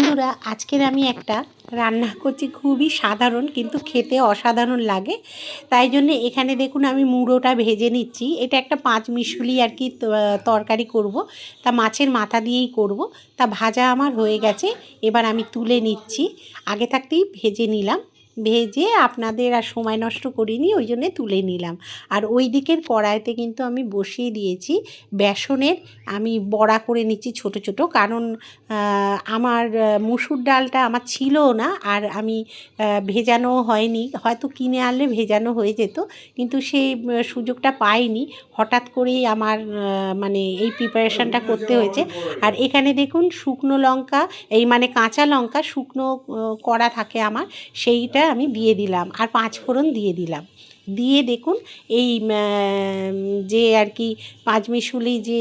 বন্ধুরা, আজকের আমি একটা রান্না করছি, খুবই সাধারণ কিন্তু খেতে অসাধারণ লাগে। তাই জন্য এখানে দেখুন আমি মুড়োটা ভেজে নিচ্ছি। এটা একটা পাঁচমিশালি আর কি তরকারি করব, তা মাছের মাথা দিয়েই করব। তা ভাজা আমার হয়ে গেছে, এবার আমি তুলে নিচ্ছি। আগে থাকতেই ভেজে নিলাম, ভেজে আপনাদের আর সময় নষ্ট করিনি, ওই জন্যে তুলে নিলাম। আর ওই দিকের কড়াইতে কিন্তু আমি বসিয়ে দিয়েছি বেসনের, আমি বড়া করে নিচ্ছি ছোট ছোট, কারণ আমার মুসুর ডালটা আমার ছিলও না, আর আমি ভেজানো হয়নি, হয়তো কিনে আনলে ভেজানো হয়ে যেত, কিন্তু সেই সুযোগটা পাইনি। হঠাৎ করেই আমার মানে এই প্রিপারেশানটা করতে হয়েছে। আর এখানে দেখুন শুকনো লঙ্কা, এই মানে কাঁচা লঙ্কা শুকনো করা থাকে আমার, সেইটা আমি দিয়ে দিলাম, আর পাঁচফোড়ন দিয়ে দিলাম। দিয়ে দেখুন এই যে আর কি পাঁচমিশালি যে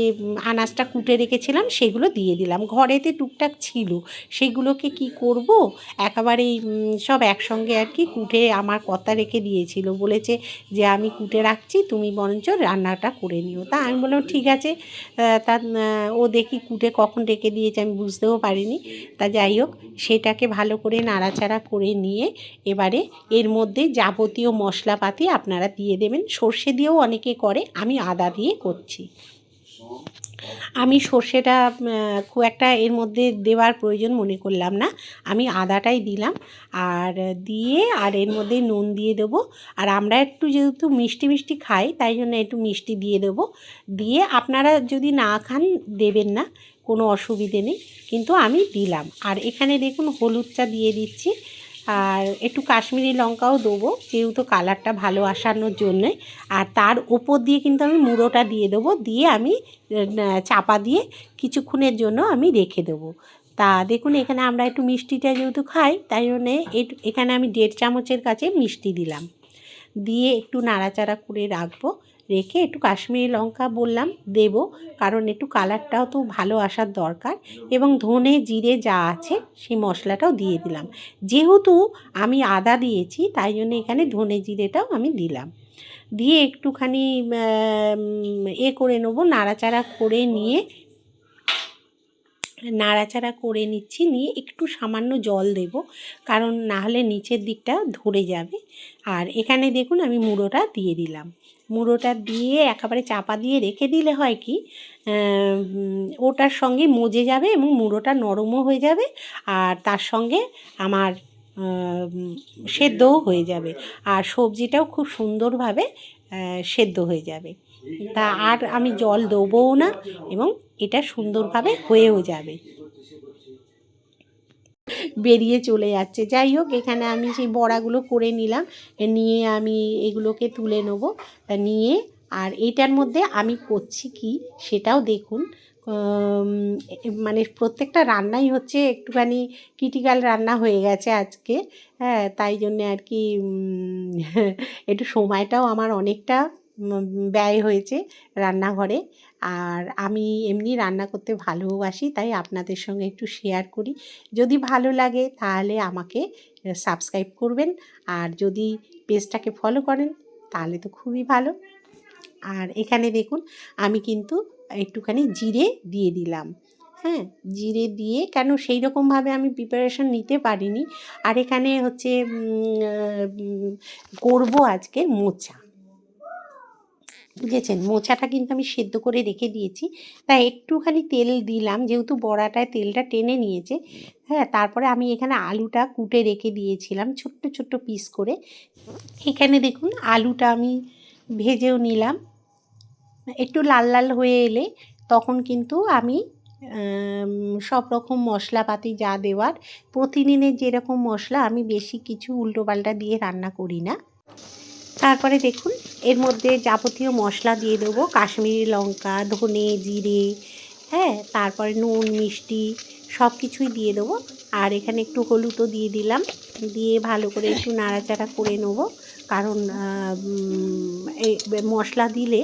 আনাজটা কুটে রেখেছিলাম সেগুলো দিয়ে দিলাম। ঘরেতে টুকটাক ছিল, সেগুলোকে কি করব, একেবারেই সব একসঙ্গে আর কি কুটে আমার কর্তা রেখে দিয়েছিল, বলেছে যে আমি কুটে রাখছি, তুমি বরঞ্চ রান্নাটা করে নিও। তা আমি বললাম ঠিক আছে। তা ও দেখি কুটে কখন রেখে দিয়েছে, আমি বুঝতেও পারিনি। তা যাই হোক, সেটাকে ভালো করে নাড়াচাড়া করে নিয়ে এবারে এর মধ্যে যাবতীয় মশলাপাতি আপনারা দিয়ে দেবেন। সর্ষে দিয়েও অনেকে করে, আমি আদা দিয়ে করছি। আমি সর্ষেটা খুব একটা এর মধ্যে দেওয়ার প্রয়োজন মনে করলাম না, আমি আদাটাই দিলাম। আর দিয়ে আর এর মধ্যে নুন দিয়ে দেবো। আর আমরা একটু যেহেতু মিষ্টি মিষ্টি খাই, তাই জন্য একটু মিষ্টি দিয়ে দেবো। দিয়ে আপনারা যদি না খান দেবেন না, কোনো অসুবিধে নেই, কিন্তু আমি দিলাম। আর এখানে দেখুন হলুদটা দিয়ে দিচ্ছি, আর একটু কাশ্মীরি লঙ্কাও দেবো, যেহেতু কালারটা ভালো আসানোর জন্যে। আর তার ওপর দিয়ে কিন্তু আমি মুড়োটা দিয়ে দেবো, দিয়ে আমি চাপা দিয়ে কিছুক্ষণের জন্য আমি রেখে দেবো। তা দেখুন এখানে আমরা একটু মিষ্টিটা যেহেতু খাই, তাই জন্যে এখানে আমি 1.5 চামচের কাছে মিষ্টি দিলাম। দিয়ে একটু নাড়াচাড়া করে রাখবো, রেখে একটু কাশ্মীরি লঙ্কা বললাম দেব, কারণ একটু কালারটাও তো ভালো আসার দরকার। এবং ধনে জিরে যা আছে সেই মশলাটাও দিয়ে দিলাম। যেহেতু আমি আদা দিয়েছি, তাই জন্য এখানে ধনে জিরেটাও আমি দিলাম। দিয়ে একটুখানি করে নেবো, নাড়াচাড়া করে নিচ্ছি। নিয়ে একটু সামান্য জল দেব, কারণ না হলে নিচের দিকটা ধরে যাবে। আর এখানে দেখুন আমি মুড়োটা দিয়ে দিলাম। মুড়োটা দিয়ে একেবারে চাপা দিয়ে রেখে দিলে হয় কি, ওটার সঙ্গে মজে যাবে এবং মুড়োটা নরমও হয়ে যাবে, আর তার সঙ্গে আমার সেদ্ধও হয়ে যাবে, আর সবজিটাও খুব সুন্দরভাবে সেদ্ধ হয়ে যাবে। তা আর আমি জল দেবও না, এবং এটা সুন্দরভাবে হয়েও যাবে। বেরিয়ে চলে যাচ্ছে। যাই হোক, এখানে আমি সেই বড়াগুলো করে নিলাম, নিয়ে আমি এগুলোকে তুলে নেব। নিয়ে আর এইটার মধ্যে আমি করছি কি সেটাও দেখুন। মানে প্রত্যেকটা রান্নাই হচ্ছে একটুখানি ক্রিটিক্যাল রান্না হয়ে গেছে আজকে। হ্যাঁ, তাই জন্যে আর কি একটু সময়টাও আমার অনেকটা ব্যয় হয়েছে রান্নাঘরে। আর আমি এমনি রান্না করতে ভালোবাসি, তাই আপনাদের সঙ্গে একটু শেয়ার করি। যদি ভালো লাগে তাহলে আমাকে সাবস্ক্রাইব করবেন, আর যদি পেজটাকে ফলো করেন তাহলে তো খুবই ভালো। আর এখানে দেখুন আমি কিন্তু একটুখানি জিরে দিয়ে দিলাম। হ্যাঁ, জিরে দিয়ে, কেন সেই রকমভাবে আমি প্রিপারেশন নিতে পারিনি। আর এখানে হচ্ছে করব আজকে মোচা, বুঝেছেন? মোচাটা কিন্তু আমি সেদ্ধ করে রেখে দিয়েছি, তাই একটুখানি তেল দিলাম, যেহেতু বড়াটায় তেলটা টেনে নিয়েছে। হ্যাঁ, তারপরে আমি এখানে আলুটা কুটে রেখে দিয়েছিলাম ছোট্ট ছোট্ট পিস করে। এখানে দেখুন আলুটা আমি ভেজেও নিলাম। একটু লাল লাল হয়ে এলে তখন কিন্তু আমি সব রকম মশলাপাতি যা দেওয়ার, প্রতিদিনের যেরকম মশলা, আমি বেশি কিছু উল্টোপাল্টা দিয়ে রান্না করি না। তারপরে দেখুন এর মধ্যে যাবতীয় মশলা দিয়ে দেবো, কাশ্মীরি লঙ্কা, ধনে জিরে, হ্যাঁ, তারপরে নুন মিষ্টি সব কিছুই দিয়ে দেবো। আর এখানে একটু হলুদও দিয়ে দিলাম, দিয়ে ভালো করে একটু নাড়াচাড়া করে নেবো। কারণ এই মশলা দিলে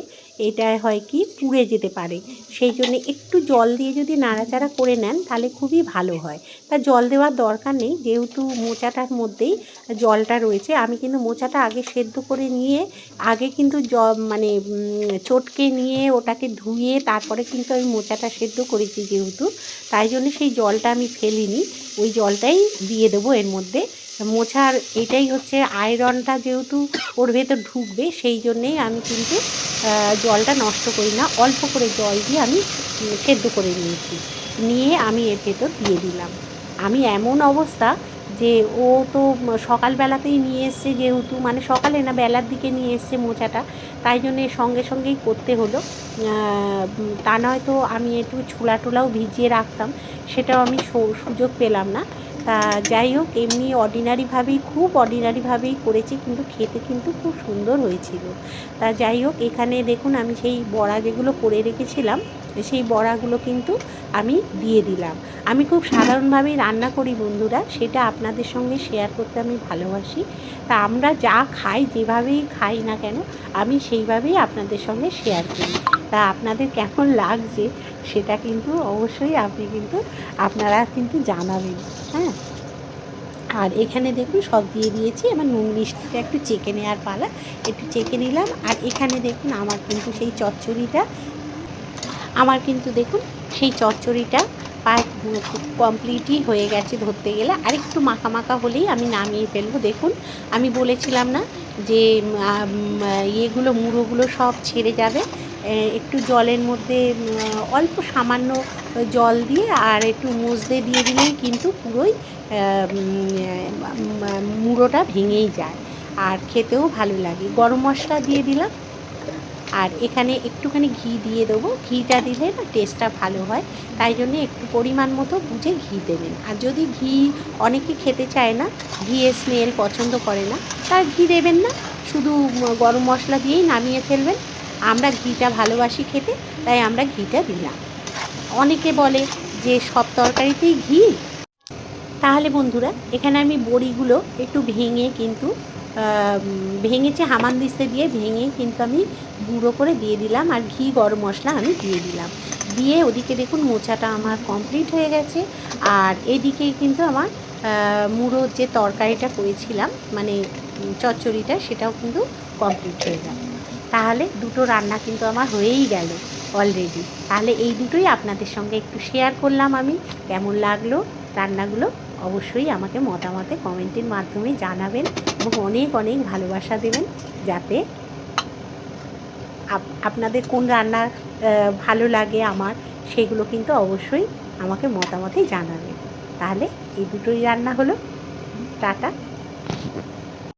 এটা হয় কি পুড়ে যেতে পারে, সেই জন্যে একটু জল দিয়ে যদি নাড়াচাড়া করে নেন তাহলে খুবই ভালো হয়। তা জল দেওয়ার দরকার নেই, যেহেতু মোচাটার মধ্যেই জলটা রয়েছে। আমি কিন্তু মোচাটা আগে সেদ্ধ করে নিয়ে, আগে কিন্তু মানে চটকে নিয়ে ওটাকে ধুয়ে তারপরে কিন্তু আমি মোচাটা সেদ্ধ করেছি, যেহেতু তাই জন্য সেই জলটা আমি ফেলিনি। ওই জলটাই দিয়ে দেবো এর মধ্যে। মোছার এটাই হচ্ছে আয়রনটা যেহেতু ওর ভেতর ঢুকবে, সেই জন্যেই আমি কিন্তু জলটা নষ্ট করি না, অল্প করে জল দিয়ে আমি সেদ্ধ করে নিয়েছি, নিয়ে আমি এর ভেতর দিয়ে দিলাম। আমি এমন অবস্থা যে ও তো সকালবেলাতেই নিয়ে এসছে, যেহেতু মানে সকালে না বেলার দিকে নিয়ে এসছে মোচাটা, তাই জন্যে সঙ্গে সঙ্গেই করতে হলো। তা নয়তো আমি একটু ছোলা টোলাও ভিজিয়ে রাখতাম, সেটাও আমি সুযোগ পেলাম না। তা যাই হোক, এমনি অর্ডিনারিভাবেই খুব অর্ডিনারিভাবেই করেছি, কিন্তু খেতে কিন্তু খুব সুন্দর হয়েছিল। তা যাই হোক, এখানে দেখুন আমি সেই বড়া যেগুলো করে রেখেছিলাম, সেই বড়াগুলো কিন্তু আমি দিয়ে দিলাম। আমি খুব সাধারণভাবেই রান্না করি বন্ধুরা, সেটা আপনাদের সঙ্গে শেয়ার করতে আমি ভালোবাসি। তা আমরা যা খাই, যেভাবেই খাই না কেন, আমি সেইভাবেই আপনাদের সঙ্গে শেয়ার করি। তা আপনাদের কেমন লাগছে সেটা কিন্তু অবশ্যই আপনারা কিন্তু জানাবেন। হ্যাঁ, আর এখানে দেখুন সব দিয়ে দিয়েছি, এবার নুন মিষ্টিটা একটু চেখে নেওয়ার পালা, একটু চেখে নিলাম। আর এখানে দেখুন আমার কিন্তু সেই চচ্চড়িটা প্রায় কমপ্লিটই হয়ে গেছে ধরতে গেলে। আর একটু মাখা মাখা হলেই আমি নামিয়ে ফেলবো। দেখুন আমি বলেছিলাম না যে ইয়েগুলো মুড়োগুলো সব ছেড়ে যাবে, একটু জলের মধ্যে অল্প সামান্য জল দিয়ে আর একটু মজদে দিয়ে দিলেই কিন্তু পুরোই মুড়োটা ভেঙেই যায়, আর খেতেও ভালো লাগে। গরম মশলা দিয়ে দিলাম, আর এখানে একটুখানি ঘি দিয়ে দেবো। ঘিটা দিলে না টেস্টটা ভালো হয়, তাই জন্যে একটু পরিমাণ মতো বুঝে ঘি দেবেন। আর যদি ঘি অনেকে খেতে চায় না, ঘিয়ের স্মেল পছন্দ করে না, তার ঘি দেবেন না, শুধু গরম মশলা দিয়েই নামিয়ে ফেলবেন। আমরা ঘিটা ভালোবাসি খেতে, তাই আমরা ঘিটা দিলাম। অনেকে বলে যে সব তরকারিতেই ঘি। তাহলে বন্ধুরা, এখানে আমি বড়িগুলো একটু ভেঙে কিন্তু ভেঙেছে হামানদিস্তা দিয়ে, ভেঙে কিন্তু আমি গুঁড়ো করে দিয়ে দিলাম, আর ঘি গরম মশলা আমি দিয়ে দিলাম। দিয়ে ওদিকে দেখুন মোচাটা আমার কমপ্লিট হয়ে গেছে, আর এদিকে কিন্তু আমার মুড়োর যে তরকারিটা করেছিলাম, মানে চচ্চড়িটা, সেটাও কিন্তু কমপ্লিট হয়ে গেল। তাহলে দুটো রান্না কিন্তু আমার হয়েই গেল অলরেডি। তাহলে এই দুটোই আপনাদের সঙ্গে একটু শেয়ার করলাম আমি। কেমন লাগলো রান্নাগুলো অবশ্যই আমাকে মতামতে কমেন্টের মাধ্যমে জানাবেন, এবং অনেক অনেক ভালোবাসা দেবেন, যাতে আপনাদের কোন রান্না ভালো লাগে আমার, সেগুলো কিন্তু অবশ্যই আমাকে মতামতে জানাবেন। তাহলে এই দুটোই রান্না হলো। টাটা।